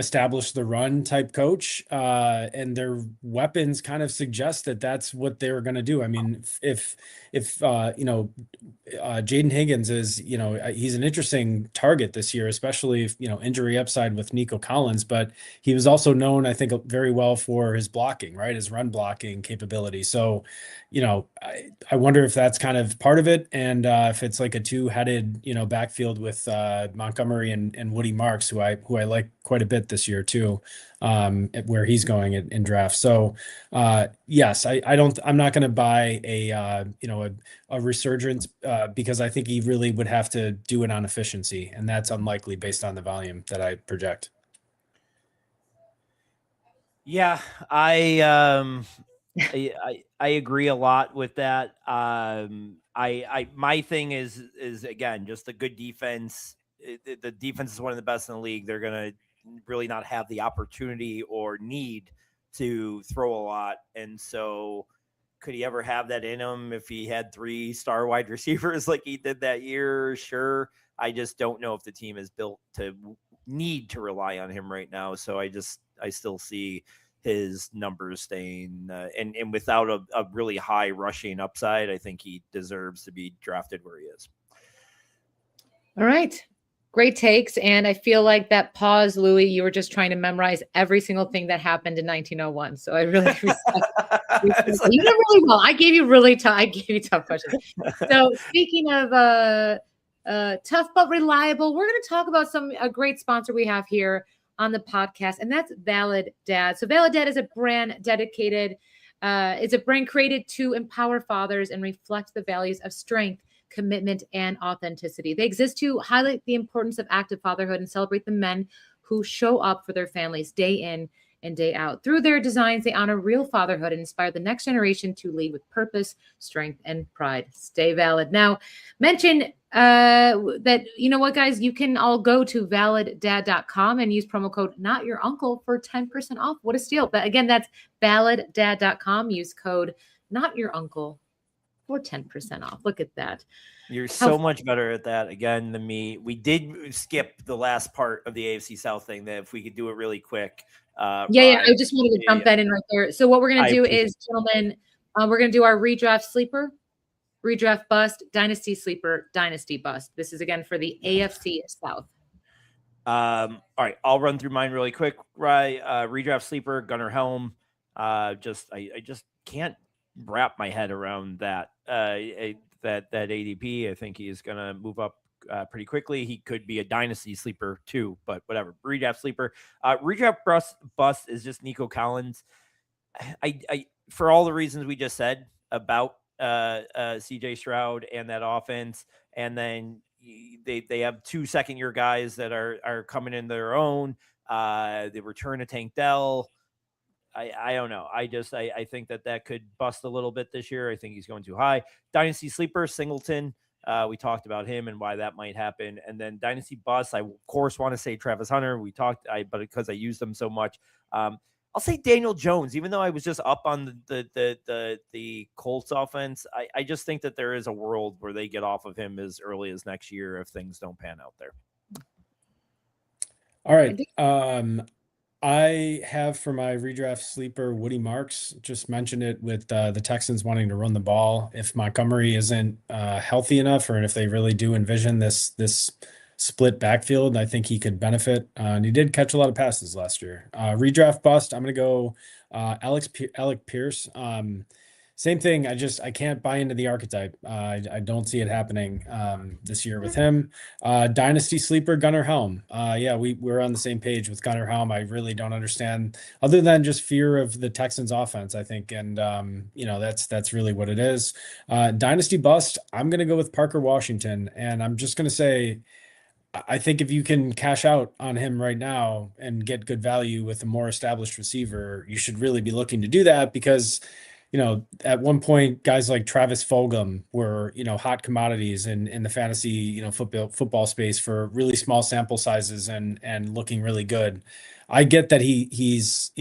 establish the run type coach, and their weapons kind of suggest that that's what they're going to do. I mean, if Jaden Higgins is, he's an interesting target this year, especially if, injury upside with Nico Collins, but he was also known, I think, very well for his blocking, right? His run blocking capability. So, I wonder if that's kind of part of it. And if it's like a two-headed, backfield with Montgomery and Woody Marks, who I like quite a bit this year too, where he's going in draft. So yes, I'm not going to buy a resurgence because I think he really would have to do it on efficiency, and that's unlikely based on the volume that I project.
Yeah, I agree a lot with that. My thing is again just a good defense. The defense is one of the best in the league. They're gonna really not have the opportunity or need to throw a lot, and so could he ever have that in him if he had 3-star wide receivers like he did that year? Sure. I just don't know if the team is built to need to rely on him right now. So I still see his numbers staying and without a really high rushing upside, I think he deserves to be drafted where he is.
All right. Great takes. And I feel like that pause, Louis, you were just trying to memorize every single thing that happened in 1901. So I really respect you did really well. I gave you tough questions. So speaking of tough but reliable, we're going to talk about a great sponsor we have here on the podcast, and that's Valid Dad. So Valid Dad is a brand dedicated, it's a brand created to empower fathers and reflect the values of strength, commitment, and authenticity. They exist to highlight the importance of active fatherhood and celebrate the men who show up for their families day in and day out. Through their designs, they honor real fatherhood and inspire the next generation to lead with purpose, strength, and pride. Stay valid. Now, mention that, you know what, guys, you can all go to validdad.com and use promo code Not Your Uncle for 10% off. What a steal. But again, that's validdad.com. Use code Not Your Uncle for 10% off. Look at that.
You're so much better at that again than me. We did skip the last part of the AFC South thing that if we could do it really quick.
I just wanted to jump that in right there. So what we're going to do is, gentlemen, we're going to do our redraft sleeper, redraft bust, dynasty sleeper, dynasty bust. This is again for the AFC South.
All right, I'll run through mine really quick. Right, redraft sleeper, Gunnar Helm. I just can't wrap my head around that that ADP. I think he is going to move up pretty quickly. He could be a dynasty sleeper too, but whatever. Redraft sleeper. Redraft bust is just Nico Collins. I for all the reasons we just said about CJ Stroud and that offense, and then they have 2 second-year guys that are coming in their own. They return a Tank Dell. I don't know. I think that could bust a little bit this year. I think he's going too high. Dynasty sleeper, Singleton. We talked about him and why that might happen. And then dynasty bust, I of course want to say Travis Hunter. But because I used them so much, I'll say Daniel Jones. Even though I was just up on the Colts offense, I just think that there is a world where they get off of him as early as next year if things don't pan out there.
All right. I have for my redraft sleeper Woody Marks. Just mentioned it with the Texans wanting to run the ball. If Montgomery isn't healthy enough, or if they really do envision this split backfield, I think he could benefit. And he did catch a lot of passes last year. Redraft bust, I'm going to go Alec Pierce. Same thing. I can't buy into the archetype. I don't see it happening this year with him. Dynasty sleeper Gunnar Helm. We're on the same page with Gunnar Helm. I really don't understand, other than just fear of the Texans offense, I think. And that's really what it is. Dynasty bust, I'm gonna go with Parker Washington. And I'm just gonna say, I think if you can cash out on him right now and get good value with a more established receiver, you should really be looking to do that, because at one point, guys like Travis Fulgham were, hot commodities in the fantasy, football space for really small sample sizes and looking really good. I get that he's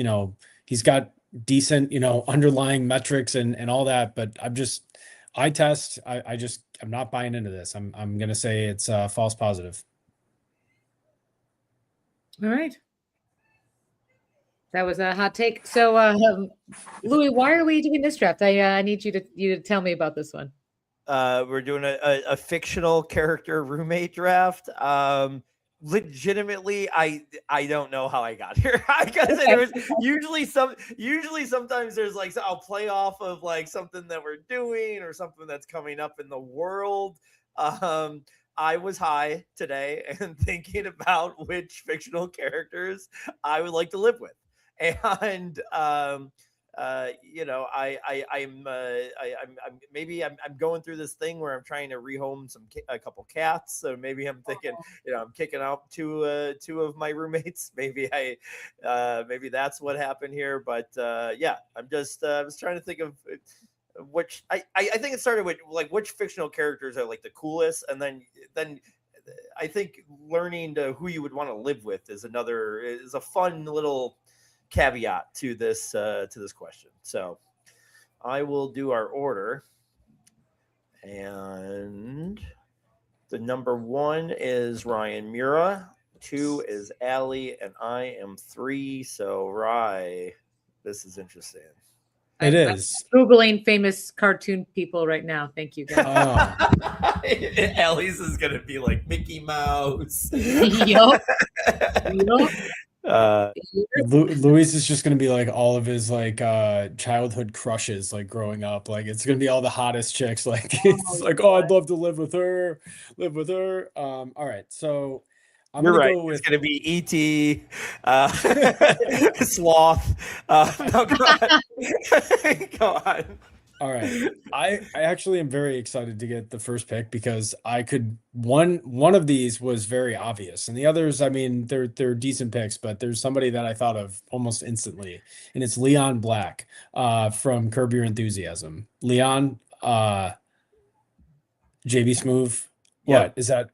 got decent, underlying metrics and all that, but I'm not buying into this. I'm going to say it's false positive.
All right. That was a hot take. So, Louis, why are we doing this draft? I need you to tell me about this one.
We're doing a fictional character roommate draft. Legitimately, I don't know how I got here. There's usually sometimes there's like, I'll play off of like something that we're doing or something that's coming up in the world. I was high today and thinking about which fictional characters I would like to live with. And I'm going through this thing where I'm trying to rehome a couple cats. So maybe I'm thinking, I'm kicking out two of my roommates. Maybe that's what happened here. But I'm just I was trying to think of which I think it started with like which fictional characters are like the coolest, and then I think learning to who you would want to live with is a fun little caveat to this question. So I will do our order, and the number 1 is Ryan Mura, 2 is Allie, and I am 3. So Rye, this is interesting.
It is.
I'm Googling famous cartoon people right now. Thank you, guys.
Allie's is gonna be like Mickey Mouse.
Yup.
Luis is just gonna be like all of his like childhood crushes, like growing up. Like it's gonna be all the hottest chicks. Like it's I'd love to live with her. All right, so
You're right. It's going to be E.T., Sloth. No, go on.
All right. I actually am very excited to get the first pick because one of these was very obvious, and the others, I mean, they're decent picks, but there's somebody that I thought of almost instantly, and it's Leon Black from Curb Your Enthusiasm. Leon, JB Smoove.
Yeah.
What is that?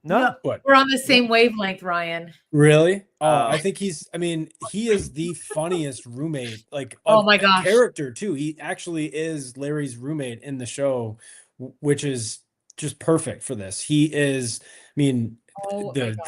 No,
what?
We're on the same wavelength, Ryan.
Really? I think he is the funniest roommate, like
oh my gosh,
character too. He actually is Larry's roommate in the show, which is just perfect for this. He is, the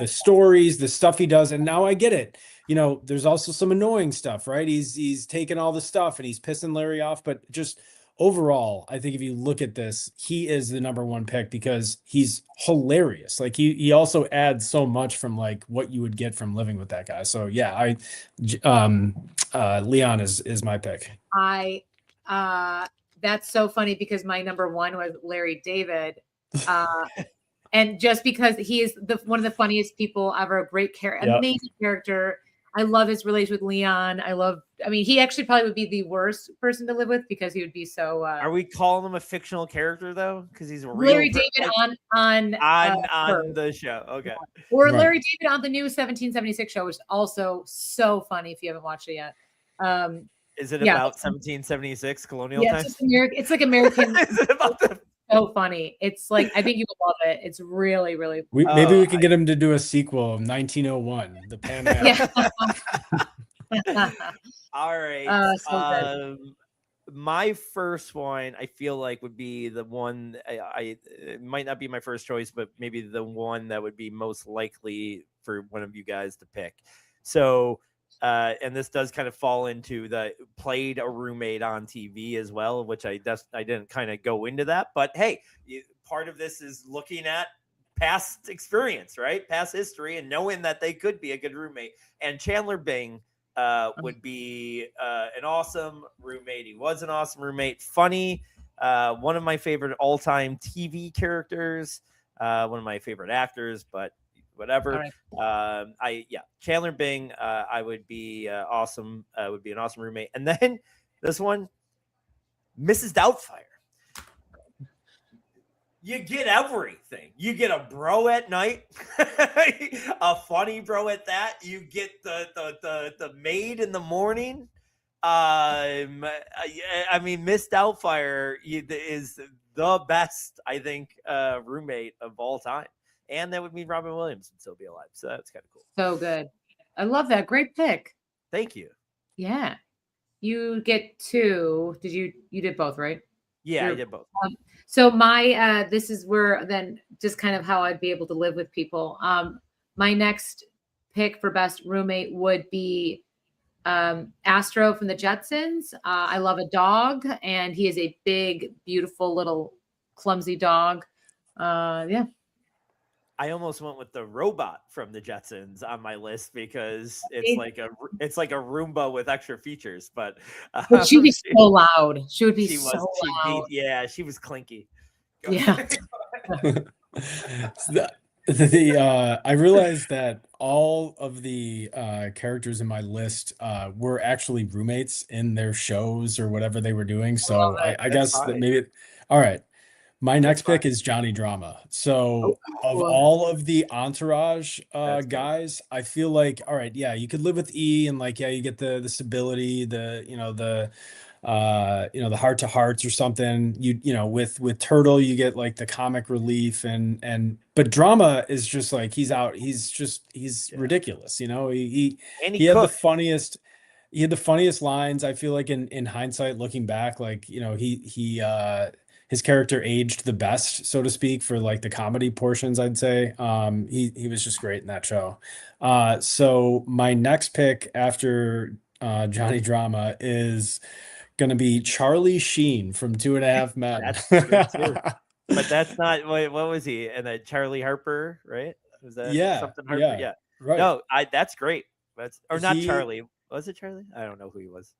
stories, the stuff he does, and now I get it. There's also some annoying stuff, right? He's taking all the stuff and he's pissing Larry off, but just overall, I think if you look at this, he is the number 1 pick because he's hilarious. Like he also adds so much from like what you would get from living with that guy. So yeah, Leon is my pick.
That's so funny because my number 1 was Larry David. And just because he is one of the funniest people ever, a great amazing character. I love his relation with Leon. He actually probably would be the worst person to live with because he would be so.
Are we calling him a fictional character though? Because he's a real
Larry David on
the show. Okay.
Or right. Larry David on the new 1776 show, which is also so funny if you haven't watched it yet.
Is it about 1776 colonial times?
It's like American.
Is it about the?
So funny. It's like I think you would love it. It's really, really
funny. Maybe we can get him to do a sequel of 1901, the Pan
Am. All right.
So
my first one I feel like would be the one it might not be my first choice, but maybe the one that would be most likely for one of you guys to pick. So and this does kind of fall into the played a roommate on TV as well, which I didn't kind of go into that. But hey, part of this is looking at past experience, right? Past history and knowing that they could be a good roommate. And Chandler Bing would be an awesome roommate. He was an awesome roommate. Funny. One of my favorite all-time TV characters. One of my favorite actors, but whatever. Right. Chandler Bing, I would be awesome. Would be an awesome roommate. And then this one, Mrs. Doubtfire. You get everything. You get a bro at night, a funny bro at that. You get the maid in the morning. Miss Doubtfire is the best, I think, roommate of all time. And that would mean Robin Williams would still be alive. So that's kind of cool.
So good. I love that. Great pick.
Thank you.
Yeah. You get 2. You did both, right?
Yeah, I did both.
So my, this is where then just kind of how I'd be able to live with people. My next pick for best roommate would be Astro from the Jetsons. I love a dog, and he is a big, beautiful little clumsy dog. Yeah.
I almost went with the robot from the Jetsons on my list because it's like a Roomba with extra features. But
she'd be so loud. She would be so loud.
She was clinky.
Yeah.
I realized that all of the characters in my list were actually roommates in their shows or whatever they were doing. So I guess that maybe. All right. My next pick is Johnny Drama. So of all of the Entourage guys, I feel like, all right, yeah, you could live with E and like, yeah, you get the stability, the heart to hearts or something. With Turtle, you get like the comic relief but Drama is just like he's ridiculous. He had the funniest. He had the funniest lines. I feel like in hindsight, looking back, like his character aged the best, so to speak, for like the comedy portions, I'd say. He was just great in that show. So my next pick after Johnny Drama is going to be Charlie Sheen from 2.5 Men.
That's good too. But that's not, what was he? And then Charlie Harper, right? Was that something Harper? Yeah.
Right.
No, that's great. Not Charlie. Was it Charlie? I don't know who he was.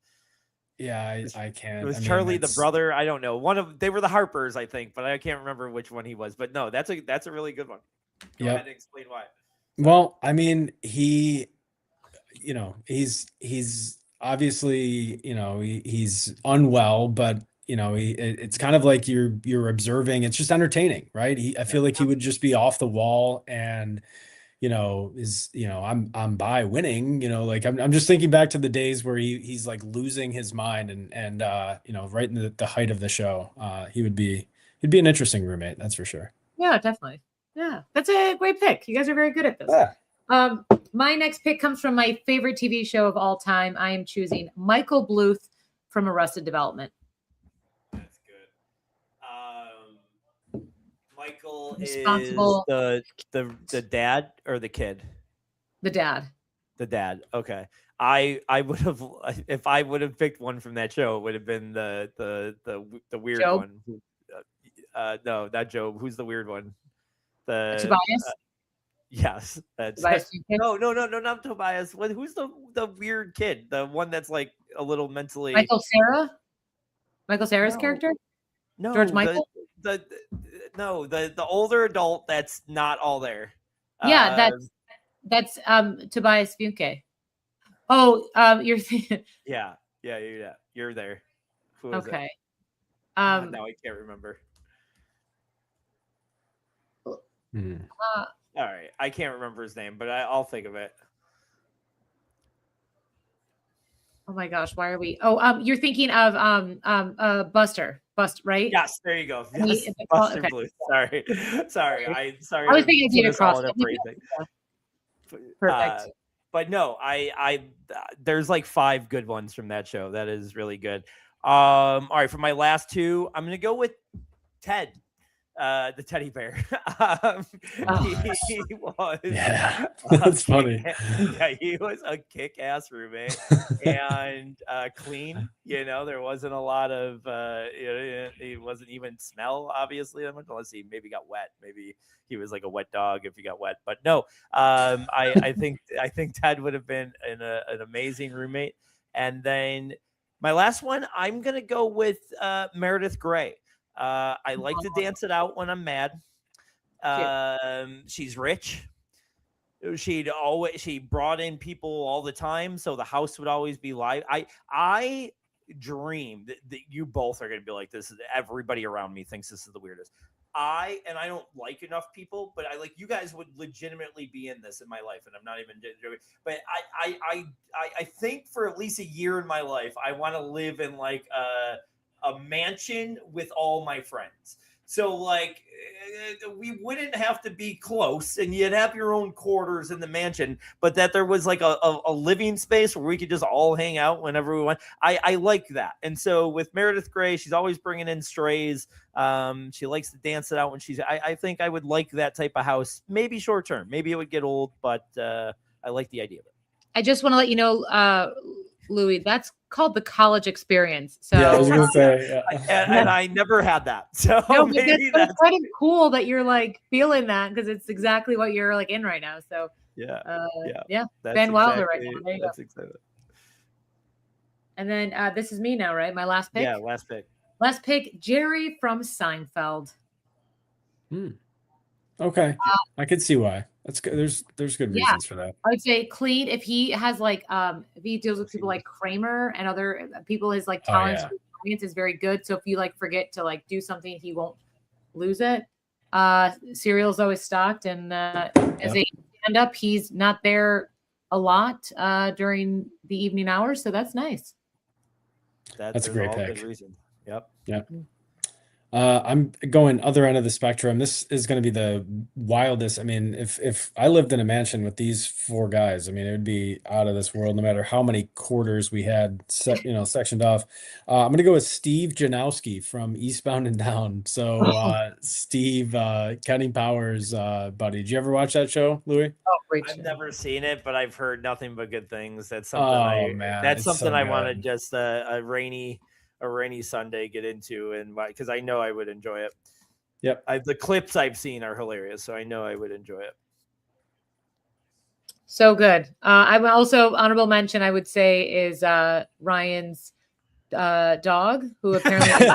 Yeah, I can't.
It was Charlie, the brother. I don't know. They were the Harpers, I think, but I can't remember which one he was. But no, that's a really good one. Go ahead and explain why.
Well, I mean, he's obviously, he's unwell, but it's kind of like you're observing. It's just entertaining, right? I feel like he would just be off the wall and. I'm by winning, like I'm just thinking back to the days where he's like losing his mind and right in the height of the show, he'd be an interesting roommate. That's for sure.
Yeah, definitely. Yeah. That's a great pick. You guys are very good at this.
Yeah.
My next pick comes from my favorite TV show of all time. I am choosing Michael Bluth from Arrested Development.
That's good. Michael
Responsible.
is the dad or the kid?
The dad.
The dad. Okay. I would have, if I would have picked one from that show, it would have been the weird
Job?
one. No, not Job. Who's the weird one?
Tobias.
Yes, that's
Tobias.
No, not Tobias. Who's the weird kid? The one that's like a little mentally.
Michael Cera. Michael Cera's character.
No,
George Michael.
The older adult that's not all there.
Yeah, that's Tobias Funke. Oh, you're thinking.
Yeah. You're there. Who is
okay.
it? No, I can't remember. All right, I can't remember his name, but I'll think of it.
Oh my gosh, why are we? Oh, you're thinking of Buster, right?
Yes, there you go. Yes, Buster Bluth. Sorry.
I was thinking of David Cross. Perfect.
But no, I there's like 5 good ones from that show. That is really good. All right, for my last 2, I'm gonna go with Ted. The teddy bear. He was.
Yeah, that's funny.
Yeah, he was a kick-ass roommate and clean. There wasn't a lot of. He wasn't even smell obviously that much, unless he maybe got wet. Maybe he was like a wet dog if he got wet. But no, I think Ted would have been an amazing roommate. And then my last one, I'm gonna go with Meredith Grey. I like to dance it out when I'm mad. She's rich. She brought in people all the time, so the house would always be live. I dream that you both are going to be like this. Everybody around me thinks this is the weirdest. I don't like enough people, but you guys would legitimately be in this in my life, and I'm not even joking. But I think for at least a year in my life, I want to live in like a mansion with all my friends. So like we wouldn't have to be close and you'd have your own quarters in the mansion, but that there was like a living space where we could just all hang out whenever we want. I like that. And so with Meredith Grey, she's always bringing in strays. She likes to dance it out when I think I would like that type of house, maybe short term, maybe it would get old, but I like the idea of it.
I just want to let you know, Louis, that's called the college experience. So
Yeah, I was gonna say,
and I never had that. So
no, but
maybe
that's kind of cool that you're like feeling that because it's exactly what you're like in right now. So
yeah.
That's Ben Wilder right now. There you
That's
go.
exciting.
And then this is me now, right? My last pick.
Yeah, last pick.
Last pick, Jerry from Seinfeld.
Okay, I could see why. That's good. There's good reasons for that.
I would say clean. If he has like if he deals with people like Kramer and other people, his like tolerance for science is very good. So if you like forget to like do something, he won't lose it. Cereal's always stocked, and as a stand-up, he's not there a lot during the evening hours, so that's nice.
That's a great pick.
Good reason. Yep.
I'm going other end of the spectrum. This is going to be the wildest. I mean, if I lived in a mansion with these four guys, I mean, it would be out of this world. No matter how many quarters we had sectioned off. I'm going to go with Steve Janowski from Eastbound and Down. So Steve, Kenny Powers, buddy. Did you ever watch that show, Louis?
Oh, great!
I've never seen it, but I've heard nothing but good things. That's something I want to just a rainy Sunday get into, and because I know I would enjoy it.
Yep.
The clips I've seen are hilarious, so I know I would enjoy it.
So good. I'm also honorable mention, I would say, is Ryan's dog, who apparently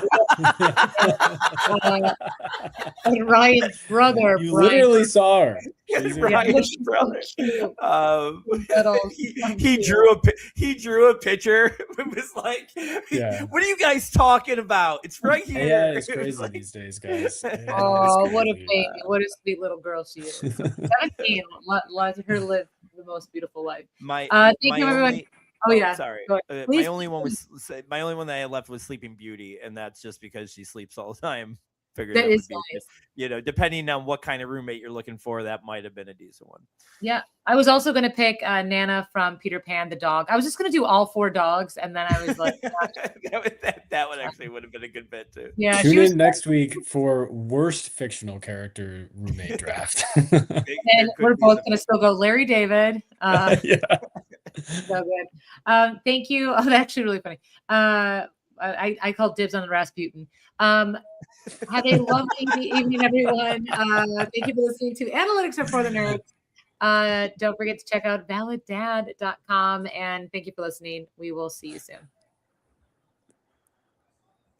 and Ryan's brother.
You literally saw her.
Ryan's brother. He drew a picture. It was like, what are you guys talking about? It's right here.
Yeah, it's crazy these days, guys.
What a baby! What a sweet little girl she is. 17. Let her live the most beautiful life. Thank you, everyone.
Sorry. My only one that I left was Sleeping Beauty, and that's just because she sleeps all the time. Figured that is nice. Depending on what kind of roommate you're looking for, that might have been a decent one.
Yeah, I was also going to pick Nana from Peter Pan, the dog. I was just going to do all four dogs, and then I was like,
that one actually would have been a good bet too.
Yeah,
tune in next week for worst fictional character roommate draft.
And we're both going to still go Larry David. So good. Thank you. Oh, that's actually really funny. I called dibs on the Rasputin. Have a lovely evening, everyone. Thank you for listening to Analytics Are for the Nerds. Don't forget to check out validdad.com, and thank you for listening. We will see you soon.